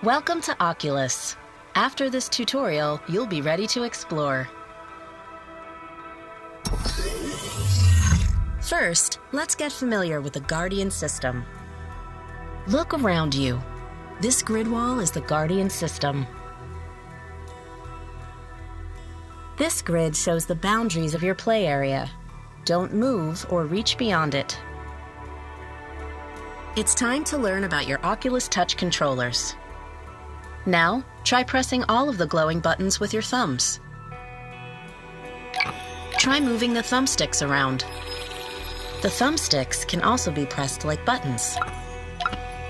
Welcome to Oculus. After this tutorial, you'll be ready to explore. First, let's get familiar with the Guardian system. Look around you. This grid wall is the Guardian system. This grid shows the boundaries of your play area. Don't move or reach beyond it. It's time to learn about your Oculus Touch controllers. Now, try pressing all of the glowing buttons with your thumbs. Try moving the thumbsticks around. The thumbsticks can also be pressed like buttons.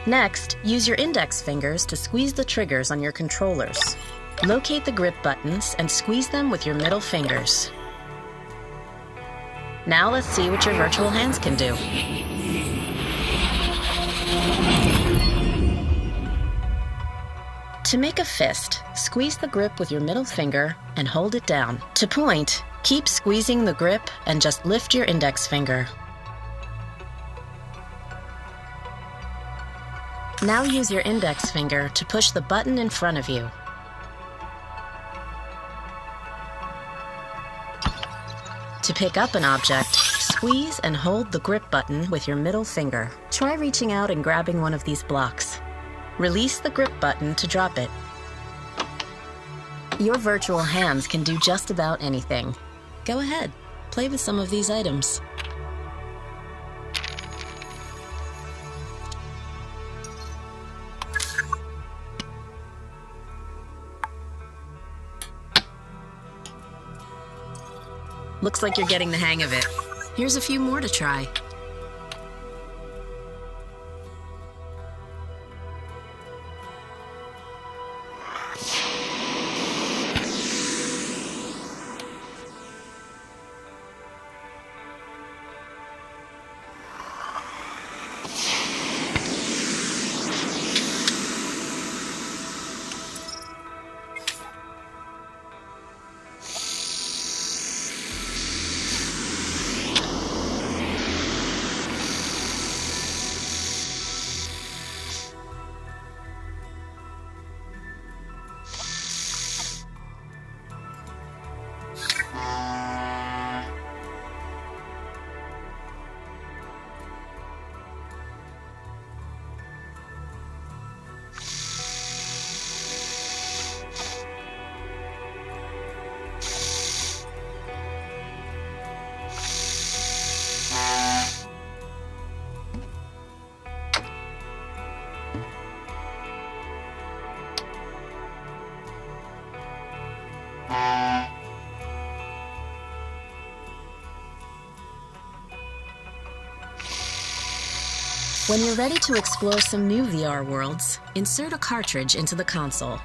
Next, use your index fingers to squeeze the triggers on your controllers. Locate the grip buttons and squeeze them with your middle fingers. Now let's see what your virtual hands can do. To make a fist, squeeze the grip with your middle finger and hold it down. To point, keep squeezing the grip and just lift your index finger. Now use your index finger to push the button in front of you. To pick up an object, squeeze and hold the grip button with your middle finger. Try reaching out and grabbing one of these blocks. Release the grip button to drop it. Your virtual hands can do just about anything. Go ahead, play with some of these items. Looks like you're getting the hang of it. Here's a few more to try. When you're ready to explore some new VR worlds, insert a cartridge into the console.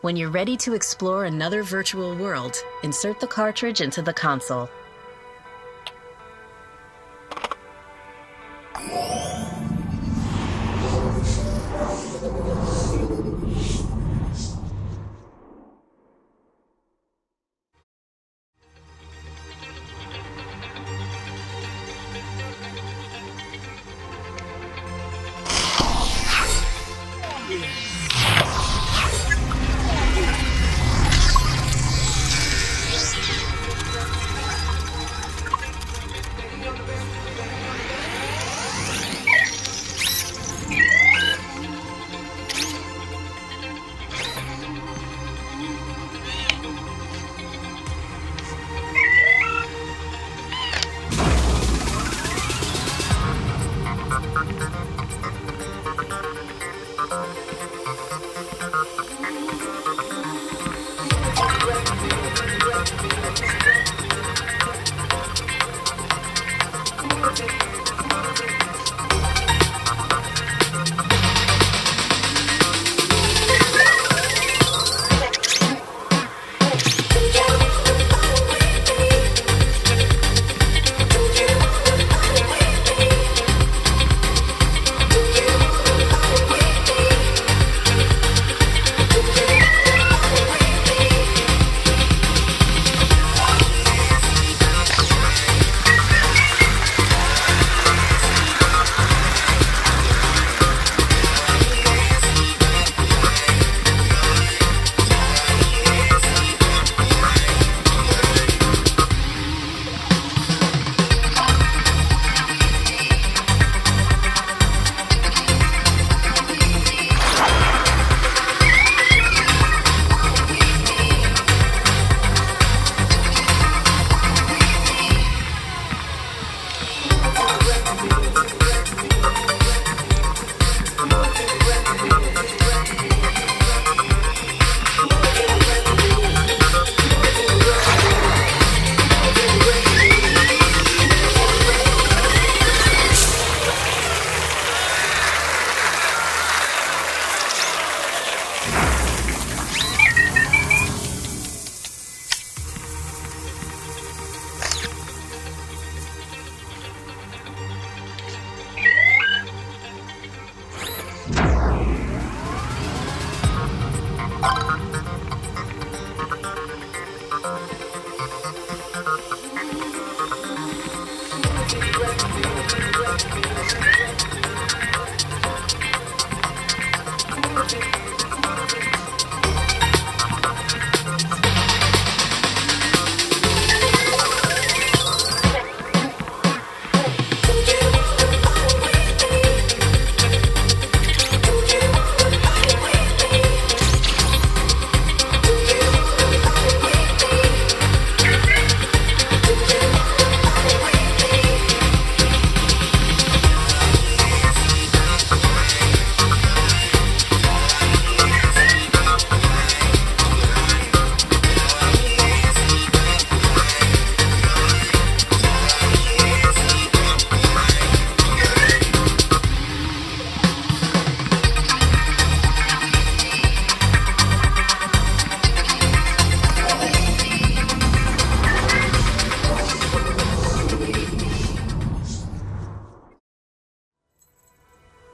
When you're ready to explore another virtual world, insert the cartridge into the console.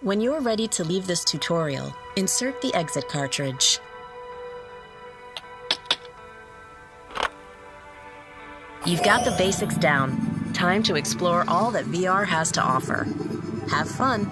When you're ready to leave this tutorial, insert the exit cartridge. You've got the basics down. Time to explore all that VR has to offer. Have fun!